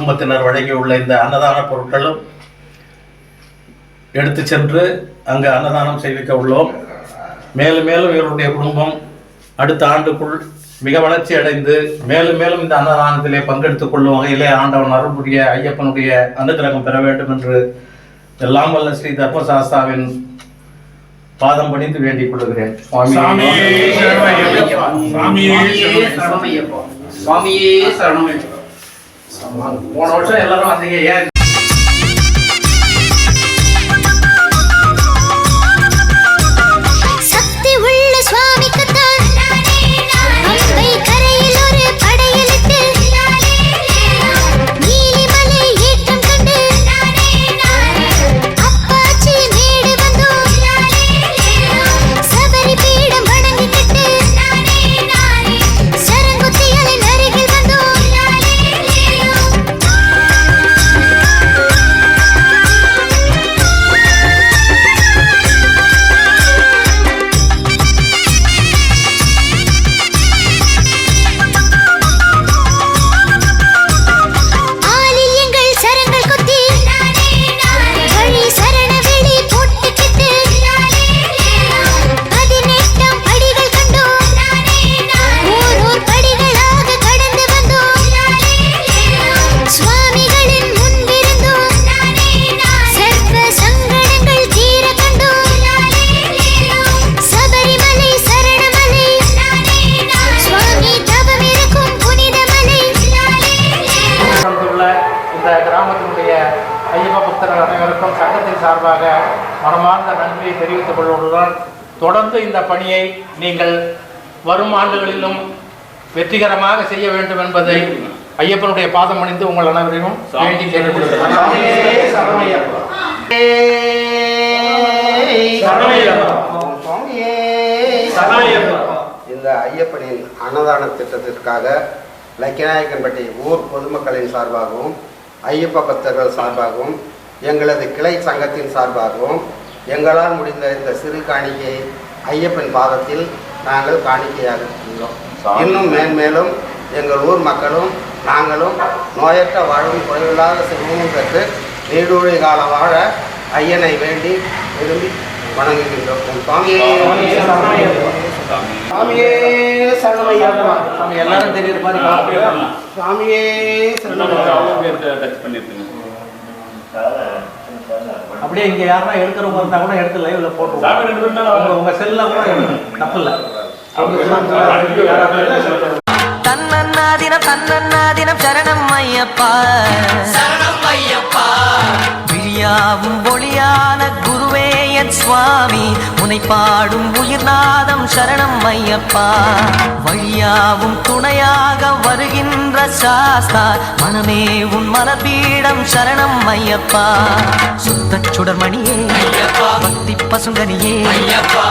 குடும்பத்தினர் வழங்கியுள்ள இந்த அன்னதான பொருட்களும் எடுத்து சென்று அங்கு அன்னதானம் செய்விக்க உள்ளோம். மேலும் மேலும் இவருடைய குடும்பம் அடுத்த ஆண்டுக்குள் மிக வளர்ச்சி அடைந்து மேலும் மேலும் இந்த அன்னதானத்திலே பங்கெடுத்துக் கொள்ளும் வகையிலே ஆண்டவன் அருள்புரிய ஐயப்பனுடைய அனுகிரகம் பெற வேண்டும் என்று எல்லாம் வல்ல ஸ்ரீ தர்மசாஸ்தாவின் பாதம் பணிந்து வேண்டிக் கொள்கிறேன். போன வருஷம் எல்லாரும் வந்தீங்க, ஏன் கிராமத்தினுடைய ஐயப்ப பக்தர்கள் அனைவருக்கும் சங்கத்தின் சார்பாக மனமார்ந்த நன்றியை தெரிவித்துக் கொள்வதுடன் தொடர்ந்து இந்த பணியை நீங்கள் வரும் ஆண்டுகளிலும் வெற்றிகரமாக செய்ய வேண்டும் என்பதை ஐயப்பனுடைய பாதம் அணிந்து உங்கள் அனைவரையும் வேண்டி கேட்டுக்கொள்கிறேன். இந்த ஐயப்பனின் அன்னதான திட்டத்திற்காக லக்கிநாயக்கன்பட்டி ஊர் பொதுமக்களின் சார்பாகவும் ஐயப்ப பக்தர்கள் சார்பாகவும் எங்களது கிளை சங்கத்தின் சார்பாகவும் எங்களால் முடிந்த இந்த சிறு காணிக்கையை ஐயப்பன் பாதத்தில் நாங்கள் காணிக்கையாக இருக்கின்றோம். இன்னும் மேன்மேலும் எங்கள் ஊர் மக்களும் நாங்களும் நோயற்ற வாழும் குறைவில்லாத செல்வமும் பெற்று நீடூழி காலம் வாழ ஐயனை வேண்டி விரும்பி வணங்குகின்றோம். சுவாமியே சரணமையப்பா. எல்லாரும் தெரியுற மாதிரி சுவாமியே அப்படியே இங்க யாரா எடுக்கிறவங்க இருந்தா கூட எடுத்து லைவ்ல போட்டு உங்க செல்ல கூட தப்பு இல்லை. தன்னன்னாதினம் தன்னன்னாதினம் சரணம் ஐயப்பா, சரணம் ஐயப்பா. விழியாவும் ஒளியான குருவே என் சுவாமி, உனை பாடும் உயிர்நாதம் சரணம் ஐயப்பா. வழியாவும் துணையாக வருகின்ற சாஸ்தா, மனமே உன் மலபீடம் சரணம் ஐயப்பா. சுத்த சுடர்மணியே பக்தி பசுங்கனியே,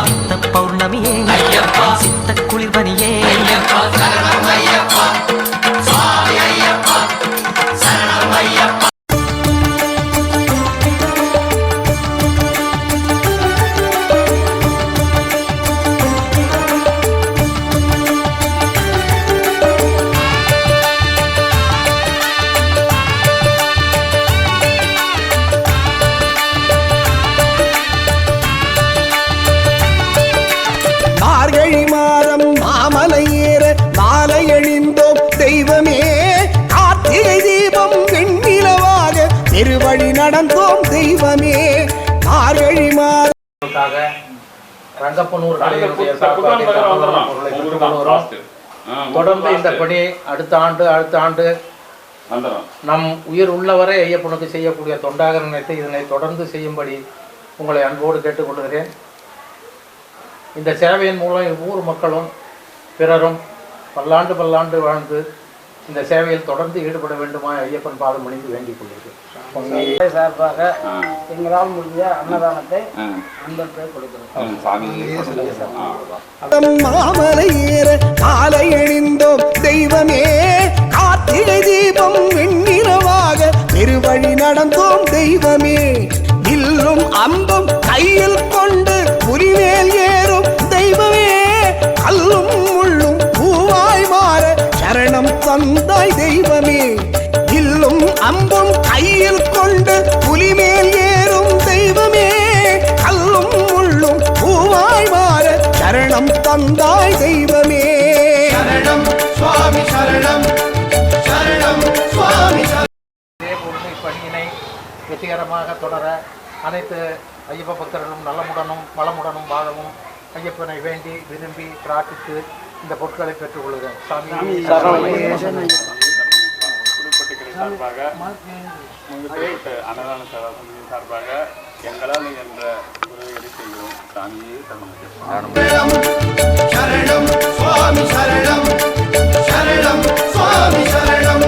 நித்த பௌர்ணமியே சித்த குளிர்பனியே, சரணம் ஐயப்பா சுவாமி ஐயப்பா, சரணம் ஐயப்பா. மார்கழி மாதம் மாமலை ஏற மாலை அணிந்தோம் தெய்வமே, கார்த்திகை தீபம் வெண்ணிலவாக திருவழி நடந்தோம் தெய்வமே. மார்கழி மாதம் ரங்கப்பனூர் தொடர்ந்து இந்த பணி அடுத்த ஆண்டு நம் உயிர் உள்ளவரை ஐயப்பனுக்கு செய்யக்கூடிய தொண்டாக நினைத்து இதனை தொடர்ந்து செய்யும்படி உங்களை அன்போடு கேட்டுக்கொள்கிறேன். இந்த சேவையின் மூலம் ஊர் மக்களும் பிறரும் பல்லாண்டு வாழ்ந்து இந்த சேவையில் தொடர்ந்து ஈடுபட வேண்டுமா ஐயப்பன் பாதம் பணிந்து வேண்டிக் கொள்கிறேன். சார்பாக எங்களால் முடிஞ்ச அன்னதானத்தை அன்பர்கள் கொடுக்கிறோம். மாமலை ஏற மாலை அணிந்தோம் தெய்வமே, கார்த்திகை தீபம் வெண்ணிலவாக திருவழி நடந்தோம் தெய்வமே. வில்லும் அம்பும் கையில் கொண்டு புலிமேல் ஏறும் தெய்வமே, கல்லும் முள்ளும் பூவாய் மாற சரணம் தந்தாய் தெய்வமே. இல்லும் அம்பும் கையில் கொண்டு புலிமேல் ஏறும் தெய்வமே. கல்லும் முள்ளும் பூவாய் மாற சரணம் தந்தாய் தெய்வமே. சரணம் சுவாமி சரணம், சரணம் சுவாமி சரணம். இதே உரிமை பணியினை வெற்றிகரமாக தொடர அனைத்து ஐயப்ப பக்தர்களும் நலமுடனும் வளமுடனும் வாழவும் ஐயப்பனை வேண்டி விரும்பி பிரார்த்தித்து இந்த பொருட்களை பெற்றுக்கொள்கிறேன். சாமி சார்பாக அன்னதான சார்பாக எங்களால் என்ற உதவிகளை செய்கிறோம். சாமியே சரணம் சுவாமி சரணம், சரணம் சுவாமி சரணம்.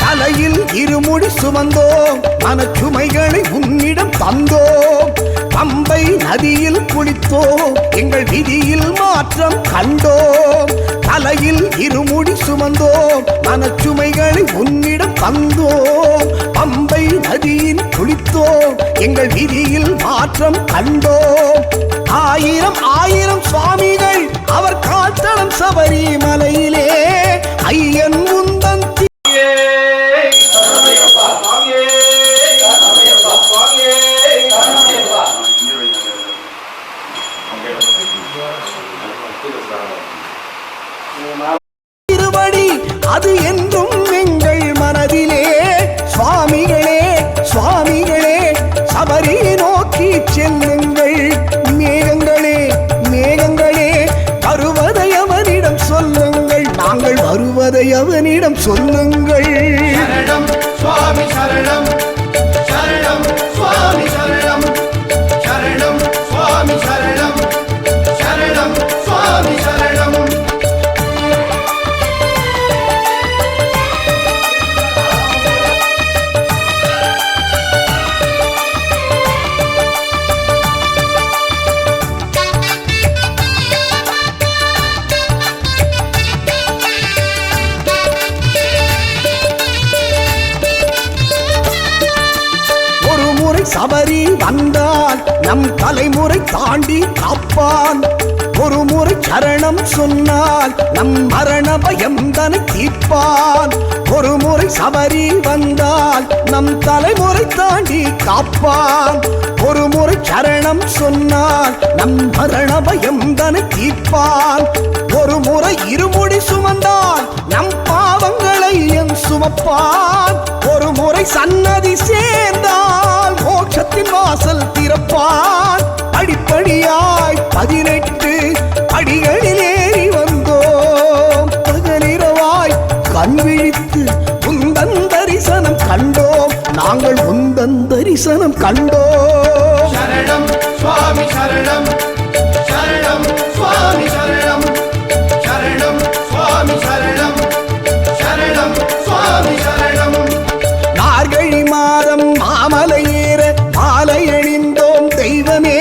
தலையில் இருமுடி சுமந்தோம், மனச்சுமைகளை உன்னிடம் தந்தோம். பம்பை நதியில் குளித்தோம், எங்கள் விதியில் மாற்றம் கண்டோம். தலையில் இருமுடி சுமந்தோம், மனச்சுமைகளை உன்னிடம் தந்தோம். பம்பை நதியில் குளித்தோம், எங்கள் விதியில் மாற்றம் கண்டோம். ஆயிரம் ஆயிரம் சுவாமிகள் அவர் காத்தளம் சபரிமலையிலே ஐயன் உந்தன் திருவடி அது என்றும் எங்கள் மனதிலே. சுவாமிகளே சுவாமிகளே சபரி நோக்கி செல்லுங்கள். மேகங்களே மேகங்களே வருவதை அவனிடம் சொல்லுங்கள். நாங்கள் வருவதை அவனிடம் சொல்லுங்கள். சரணம் சுவாமி சரணம், சரணம் சுவாமி சரணம், சரணம் சுவாமி சரணம், சரணம் சுவாமி சரணம். ஒரு முறை சபரி வந்தால் நம் தலைமுறை தாண்டி காப்பான். ஒரு முறை சரணம் சொன்னால் நம் மரண பயம் தனை தீர்ப்பான். ஒரு முறை சபரி வந்தால் நம் தலைமுறை தாண்டி காப்பான். ஒரு முறை சரணம் சொன்னால் நம் மரண பயம் தனை தீர்ப்பான். ஒரு முறை இருமுடி சுமந்தால் நம் பாவங்களை என் சுமப்பான். ஒரு முறை சன்னதி சேர்ந்தால் மோட்சத்தின் வாசல் திறப்பான். படிப்படியாய் 18 படிகளில் ஏறி வந்தோம். பகலிரவாய் கண் விழித்து உந்தன் தரிசனம் கண்டோம். நாங்கள் உந்தன் தரிசனம் கண்டோம். சரணம் சுவாமி சரணம், சரணம் சுவாமி சரணம், சரணம் சுவாமி சரணம், சரணம் சுவாமி சரணம். மார்கழி மாதம் மாமலை ஏற மாலை அணிந்தோம் தெய்வமே.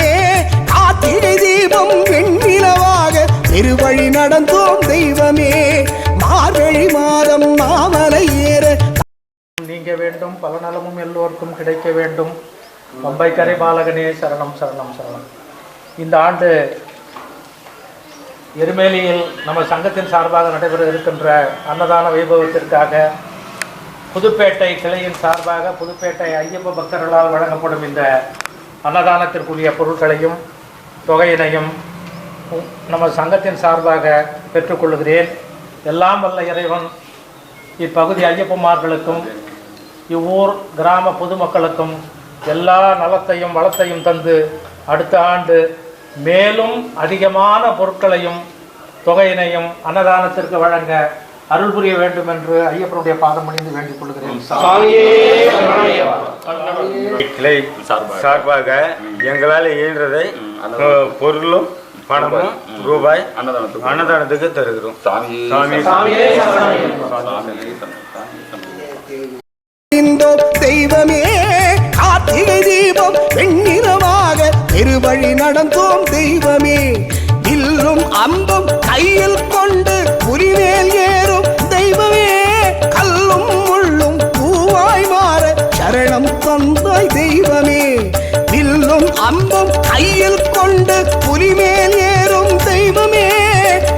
கார்த்திகை தீபம் வெண்ணிலவாக பெருவழி நடந்தோம் தெய்வமே. மார்கழி மாதம் மாமலை ஏற நீங்க வேண்டும், பல நலமும் எல்லோருக்கும் கிடைக்க வேண்டும். பம்பை கரை பாலகனே சரணம் சரணம் சரணம். இந்த ஆண்டு எருமேலியில் நம்ம சங்கத்தின் சார்பாக நடைபெற இருக்கின்ற அன்னதான வைபவத்திற்காக புதுப்பேட்டை கிளையின் சார்பாக புதுப்பேட்டை ஐயப்ப பக்தர்களால் வழங்கப்படும் இந்த அன்னதானத்திற்குரிய பொருட்களையும் தொகையினையும் நம்ம சங்கத்தின் சார்பாக பெற்றுக்கொள்கிறேன். எல்லாம் வல்ல இறைவன் இப்பகுதி ஐயப்பமார்களுக்கும் இவ்வூர் கிராம பொதுமக்களுக்கும் எல்லா நலத்தையும் வளத்தையும் தந்து அடுத்த ஆண்டு மேலும் அதிகமான பொருட்களையும் தொகையினையும் அன்னதானத்திற்கு வழங்க அருள் புரிய வேண்டும் என்று ஐயப்பனுடைய பாதம் பணிந்து வேண்டிக் கொள்கிறேன். கிளை சார்பாக எங்களால் இயன்றதை பொருளும் பணமும் ரூபாய் அன்னதானத்துக்கு தருகிறோம். தெய்வமே கார்த்திகை தீபம் வெண்ணிலவாக பெருவழி நடந்தோம் தெய்வமே. வில்லும் அம்பும் கையில் கொண்டு புலிமேல் ஏறும் தெய்வமே. கல்லும் முள்ளும் பூவாய் மாற சரணம் தந்தாய் தெய்வமே. வில்லும் அம்பும் கையில் கொண்டு புலிமேல் ஏறும் தெய்வமே.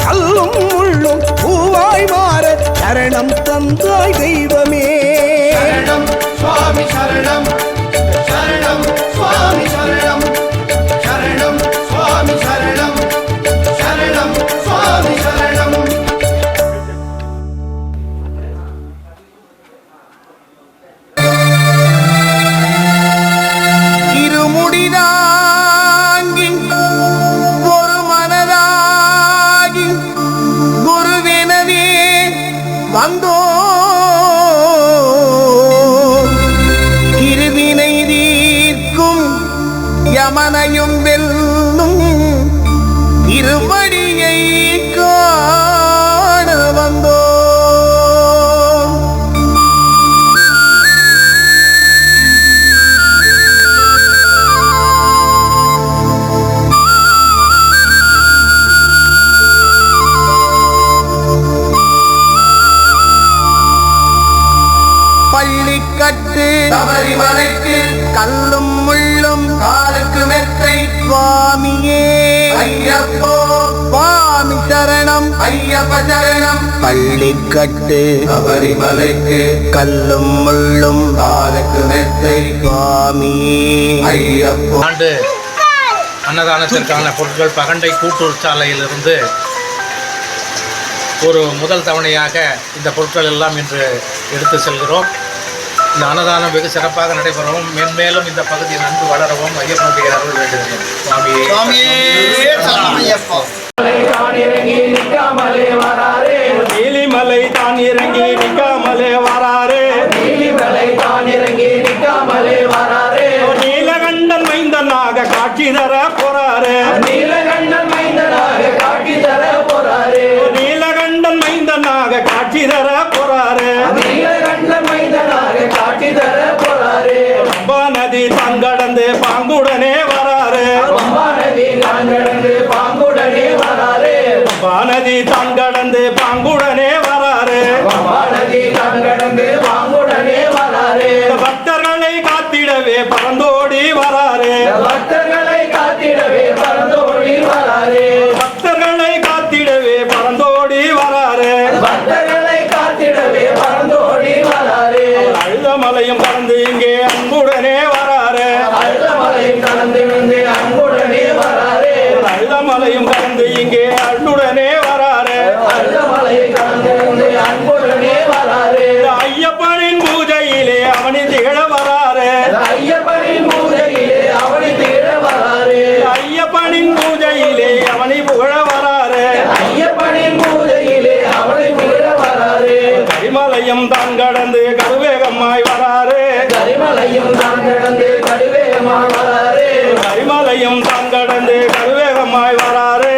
கல்லும் முள்ளும் பூவாய் மாற சரணம் தந்தாய் தெய்வமே. சரணம் சுவாமி சரணம், சரணம் சுவாமி சரணம், சரணம் சுவாமி சரணம், சரணம் சுவாமி சரணம். இருமுடிதாங்கி ஒரு மனதாகி குருவெனவே வந்தோ. இருவினை தீர்க்கும் யமனையும் வெல்லும் இருமடியை காண வந்தோ. பள்ளிக்கட்டு சபரிமலைக்கு கல்லும் முள்ளும் காலுக்கு மெத்தை சுவாமியே ஐயப்போ சுவாமி சரணம் ஐயப்ப சரணம். பள்ளிக்கட்டு சபரிமலைக்கு கல்லும் முள்ளும் காலுக்கு மெத்தை சுவாமியே ஐயப்போ. ஆண்டு அன்னதானத்திற்கான பொருட்கள் பகண்டை கூட்டுறவு சாலையிலிருந்து ஒரு முதல் தவணையாக இந்த பொருட்கள் எல்லாம் இன்று எடுத்து செல்கிறோம். இந்த அன்னதானம் வெகு சிறப்பாக நடைபெறவும் மென்மேலும் இந்த பகுதி நன்கு வளரவும் ஐயப்பனுடைய அருள் வேண்டுகிறேன். நீலிமலை தான் இறங்கி நிற்காமலே வராரே. நீலகண்டன் மைந்தனாக காட்சி தர போறாரே. நீலகண்டன் மைந்தனாக காட்சி தர போறாரே. பம்பா நதி தங்கடந்து பாங்குடனே வராரே. பம்பா நதி தங்கடந்து பாங்குடனே வராரே. பக்தர்களை காத்திடவே பறந்தோடி வராரே. பக்தர்களை காத்திடவே பறந்தோடி வராரே. அழுதமலையும் கடந்து இங்கே அன்புடனே வராரே. அழுதமலையும் கடந்து இங்கே அன்புடனே வராரே. ஐயப்பனின் பூஜையிலே அவனி திகழ வராரே. ஐயப்பனின் பூஜையிலே அவனி புகழ வராரே. கரிமலையும் தான் கடந்து கருவேகமாய் வராரே. கரிமலையும் தான் கடந்து கருவேகமாய் வராரே.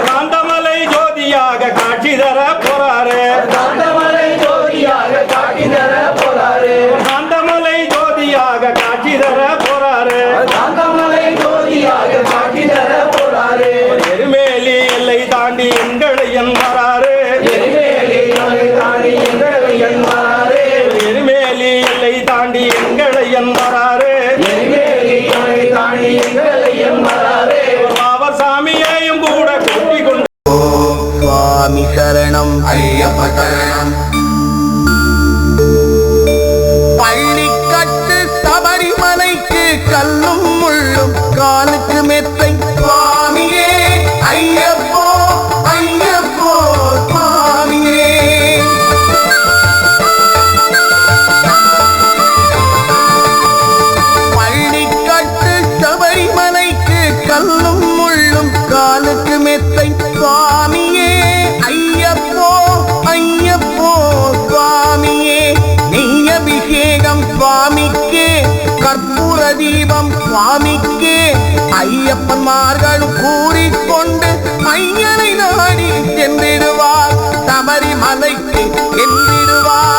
காந்தமலை ஜோதியாக காட்சி தர போறாரே. காந்தமலை ஜோதியாக காட்சி தர போறாரே. எருமேலி எல்லை தாண்டி எங்களையன் வராரே. எருமேலி எல்லை தாண்டி எங்களையன் வராரே. பாவசாமியையும் கூட கூட்டிக் கொண்டு சுவாமி சரணம் ஐயப்ப சரணம். பள்ளிக்கட்டு சபரிமலைக்கு கல்லும் முள்ளும் காலுக்கு மெத்தை சுவாமியே ஐயப்போ சுவாமியே. பள்ளிக்கட்டு சபரிமலைக்கு கல்லும் முள்ளும் காலுக்கு மெத்தை சுவாமியே ஐயப்போ சுவாமியே. நெய் அபிஷேகம் சுவாமிக்கே, கற்பூர தீபம் சுவாமிக்கே. ஐயப்பன்மார்களும் கூறிக்கொண்டு ஐயனை நாடி சென்றிடுவார். சபரிமலைக்கு சென்றிடுவார்.